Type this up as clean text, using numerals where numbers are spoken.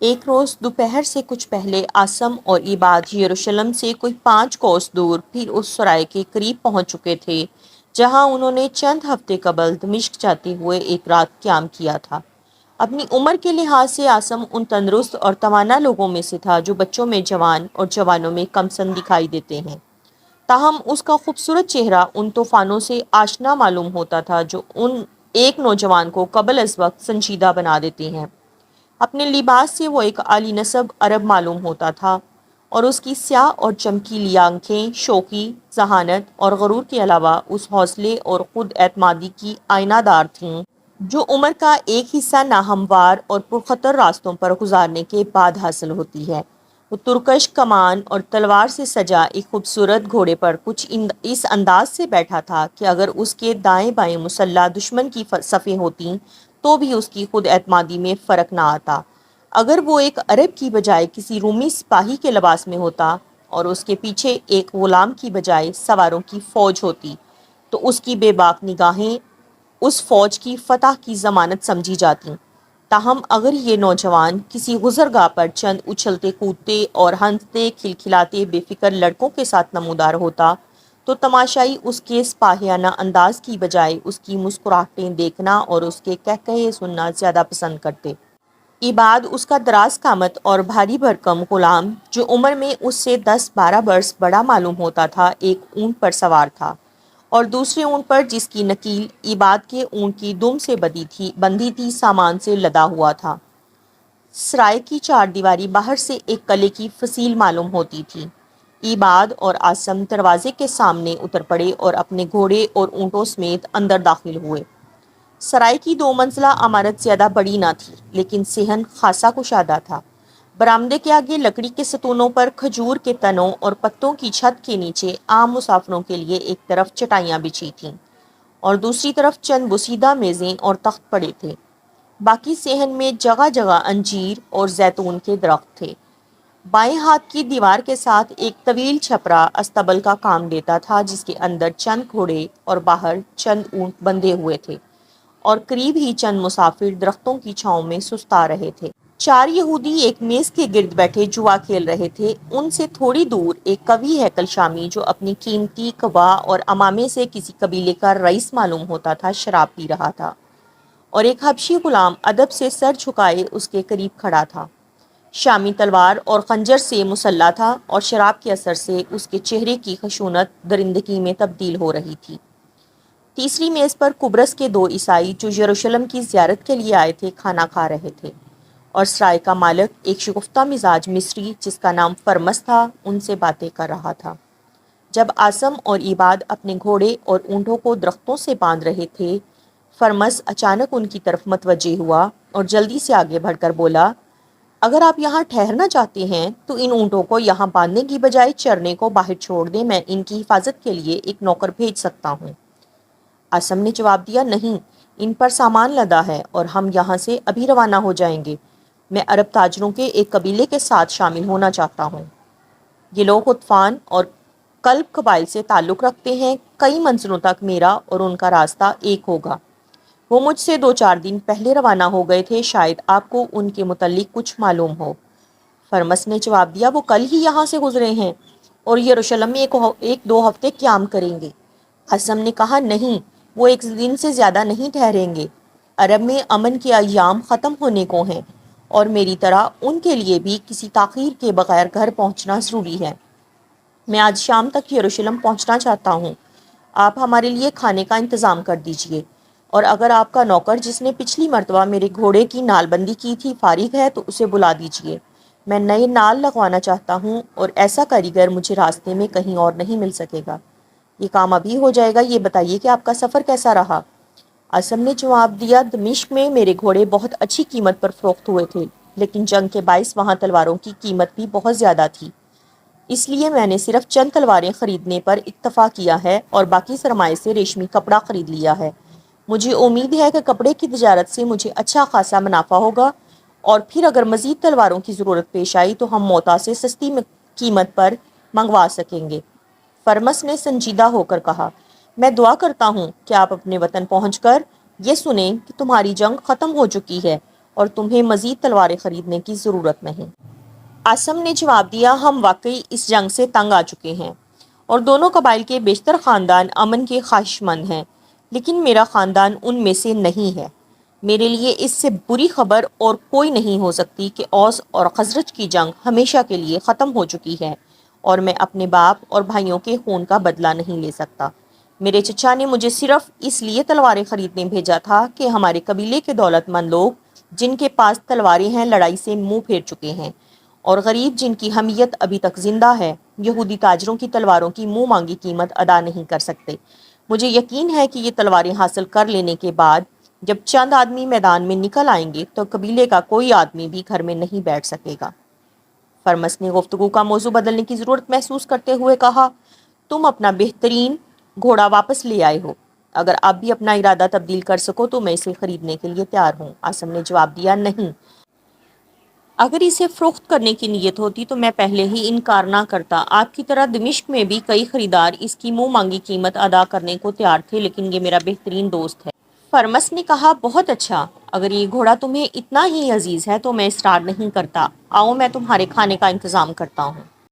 ایک روز دوپہر سے کچھ پہلے عاصم اور عباد یروشلم سے کوئی 5 کوس دور پھر اس سرائے کے قریب پہنچ چکے تھے جہاں انہوں نے چند ہفتے قبل دمشق جاتے ہوئے ایک رات قیام کیا تھا۔ اپنی عمر کے لحاظ سے عاصم ان تندرست اور توانا لوگوں میں سے تھا جو بچوں میں جوان اور جوانوں میں کم سن دکھائی دیتے ہیں، تاہم اس کا خوبصورت چہرہ ان طوفانوں سے آشنا معلوم ہوتا تھا جو ان ایک نوجوان کو قبل از وقت سنجیدہ بنا دیتے ہیں۔ اپنے لباس سے وہ ایک عالی نسب عرب معلوم ہوتا تھا اور اس کی سیاہ اور چمکیلی آنکھیں شوخی، ذہانت اور غرور کے علاوہ اس حوصلے اور خود اعتمادی کی آئینہ دار تھیں جو عمر کا ایک حصہ ناہموار اور پرخطر راستوں پر گزارنے کے بعد حاصل ہوتی ہے۔ وہ ترکش کمان اور تلوار سے سجا ایک خوبصورت گھوڑے پر کچھ اس انداز سے بیٹھا تھا کہ اگر اس کے دائیں بائیں مسلح دشمن کی صفیں ہوتیں تو بھی اس کی خود اعتمادی میں فرق نہ آتا۔ اگر وہ ایک عرب کی بجائے کسی رومی سپاہی کے لباس میں ہوتا اور اس کے پیچھے ایک غلام کی بجائے سواروں کی فوج ہوتی تو اس کی بے باک نگاہیں اس فوج کی فتح کی ضمانت سمجھی جاتی۔ تاہم اگر یہ نوجوان کسی گزرگاہ پر چند اچھلتے کودتے اور ہنستے کھلکھلاتے بے فکر لڑکوں کے ساتھ نمودار ہوتا تو تماشائی اس کے سپاہیانہ انداز کی بجائے اس کی مسکراہٹیں دیکھنا اور اس کے کہکہے سننا زیادہ پسند کرتے۔ عباد اس کا دراز قامت اور بھاری بھرکم غلام جو عمر میں اس سے 10-12 برس بڑا معلوم ہوتا تھا ایک اونٹ پر سوار تھا اور دوسرے اونٹ پر جس کی نکیل عباد کے اونٹ کی دم سے بندھی تھی سامان سے لدا ہوا تھا۔ سرائے کی چار دیواری باہر سے ایک قلعے کی فصیل معلوم ہوتی تھی۔ عباد اور عاصم دروازے کے سامنے اتر پڑے اور اپنے گھوڑے اور اونٹوں سمیت اندر داخل ہوئے۔ سرائے کی 2 منزلہ عمارت زیادہ بڑی نہ تھی لیکن صحن خاصا کشادہ تھا۔ برآمدے کے آگے لکڑی کے ستونوں پر کھجور کے تنوں اور پتوں کی چھت کے نیچے عام مسافروں کے لیے ایک طرف چٹائیاں بچھی تھیں اور دوسری طرف چند بوسیدہ میزیں اور تخت پڑے تھے۔ باقی صحن میں جگہ جگہ انجیر اور زیتون کے درخت تھے۔ بائیں ہاتھ کی دیوار کے ساتھ ایک طویل چھپرا استبل کا کام دیتا تھا جس کے اندر چند گھوڑے اور باہر چند اونٹ بندھے ہوئے تھے اور قریب ہی چند مسافر درختوں کی چھاؤں میں سستا رہے تھے۔ 4 یہودی ایک میز کے گرد بیٹھے جوا کھیل رہے تھے۔ ان سے تھوڑی دور ایک قوی ہیکل شامی جو اپنی قیمتی قبا اور عمامے سے کسی قبیلے کا رئیس معلوم ہوتا تھا شراب پی رہا تھا اور ایک حبشی غلام ادب سے سر جھکائے اس کے قریب کھڑا تھا۔ شامی تلوار اور خنجر سے مسلح تھا اور شراب کے اثر سے اس کے چہرے کی خشونت درندگی میں تبدیل ہو رہی تھی۔ تیسری میز پر قبرص کے 2 عیسائی جو یروشلم کی زیارت کے لیے آئے تھے کھانا کھا رہے تھے اور سرائے کا مالک ایک شگفتہ مزاج مصری جس کا نام فرمس تھا ان سے باتیں کر رہا تھا۔ جب عاصم اور عباد اپنے گھوڑے اور اونٹوں کو درختوں سے باندھ رہے تھے فرمس اچانک ان کی طرف متوجہ ہوا اور جلدی سے آگے بڑھ کر بولا، اگر آپ یہاں ٹھہرنا چاہتے ہیں تو ان اونٹوں کو یہاں باندھنے کی بجائے چرنے کو باہر چھوڑ دیں، میں ان کی حفاظت کے لیے ایک نوکر بھیج سکتا ہوں۔ عاصم نے جواب دیا، نہیں، ان پر سامان لدا ہے اور ہم یہاں سے ابھی روانہ ہو جائیں گے۔ میں عرب تاجروں کے ایک قبیلے کے ساتھ شامل ہونا چاہتا ہوں۔ یہ لوگ غطفان اور کلب قبائل سے تعلق رکھتے ہیں۔ کئی منزلوں تک میرا اور ان کا راستہ ایک ہوگا۔ وہ مجھ سے 2-4 دن پہلے روانہ ہو گئے تھے، شاید آپ کو ان کے متعلق کچھ معلوم ہو۔ فرمس نے جواب دیا، وہ کل ہی یہاں سے گزرے ہیں اور یروشلم میں 1-2 ہفتے قیام کریں گے۔ عاصم نے کہا، نہیں، وہ 1 دن سے زیادہ نہیں ٹھہریں گے۔ عرب میں امن کے ایام ختم ہونے کو ہیں اور میری طرح ان کے لیے بھی کسی تاخیر کے بغیر گھر پہنچنا ضروری ہے۔ میں آج شام تک یروشلم پہنچنا چاہتا ہوں۔ آپ ہمارے لیے کھانے کا انتظام کر دیجئے اور اگر آپ کا نوکر جس نے پچھلی مرتبہ میرے گھوڑے کی نال بندی کی تھی فارغ ہے تو اسے بلا دیجئے۔ میں نئے نال لگوانا چاہتا ہوں اور ایسا کاریگر مجھے راستے میں کہیں اور نہیں مل سکے گا۔ یہ کام ابھی ہو جائے گا۔ یہ بتائیے کہ آپ کا سفر کیسا رہا؟ عاصم نے جواب دیا، دمشق میں میرے گھوڑے بہت اچھی قیمت پر فروخت ہوئے تھے لیکن جنگ کے باعث وہاں تلواروں کی قیمت بھی بہت زیادہ تھی، اس لیے میں نے صرف چند تلواریں خریدنے پر اکتفا کیا ہے اور باقی سرمائے سے ریشمی کپڑا خرید لیا ہے۔ مجھے امید ہے کہ کپڑے کی تجارت سے مجھے اچھا خاصا منافع ہوگا اور پھر اگر مزید تلواروں کی ضرورت پیش آئی تو ہم موتا سے سستی قیمت پر منگوا سکیں گے۔ فرمس نے سنجیدہ ہو کر کہا، میں دعا کرتا ہوں کہ آپ اپنے وطن پہنچ کر یہ سنیں کہ تمہاری جنگ ختم ہو چکی ہے اور تمہیں مزید تلواریں خریدنے کی ضرورت نہیں۔ آسم نے جواب دیا، ہم واقعی اس جنگ سے تنگ آ چکے ہیں اور دونوں قبائل کے بیشتر خاندان امن کے خواہش مند ہیں، لیکن میرا خاندان ان میں سے نہیں ہے۔ میرے لیے اس سے بری خبر اور کوئی نہیں ہو سکتی کہ اوس اور خزرج کی جنگ ہمیشہ کے لیے ختم ہو چکی ہے اور میں اپنے باپ اور بھائیوں کے خون کا بدلہ نہیں لے سکتا۔ میرے چچا نے مجھے صرف اس لیے تلواریں خریدنے بھیجا تھا کہ ہمارے قبیلے کے دولت مند لوگ جن کے پاس تلواریں ہیں لڑائی سے منہ پھیر چکے ہیں، اور غریب جن کی حمیت ابھی تک زندہ ہے یہودی تاجروں کی تلواروں کی منہ مانگی قیمت ادا نہیں کر سکتے۔ مجھے یقین ہے کہ یہ تلواریں حاصل کر لینے کے بعد جب چند آدمی میدان میں نکل آئیں گے تو قبیلے کا کوئی آدمی بھی گھر میں نہیں بیٹھ سکے گا۔ فرمس نے گفتگو کا موضوع بدلنے کی ضرورت محسوس کرتے ہوئے کہا، تم اپنا بہترین گھوڑا واپس لے آئے ہو۔ اگر آپ بھی اپنا ارادہ تبدیل کر سکو تو میں اسے خریدنے کے لیے تیار ہوں۔ آسم نے جواب دیا، نہیں، اگر اسے فروخت کرنے کی نیت ہوتی تو میں پہلے ہی انکار نہ کرتا۔ آپ کی طرح دمشق میں بھی کئی خریدار اس کی منہ مانگی قیمت ادا کرنے کو تیار تھے، لیکن یہ میرا بہترین دوست ہے۔ فرمس نے کہا، بہت اچھا، اگر یہ گھوڑا تمہیں اتنا ہی عزیز ہے تو میں اصرار نہیں کرتا، آؤ میں تمہارے کھانے کا انتظام کرتا ہوں۔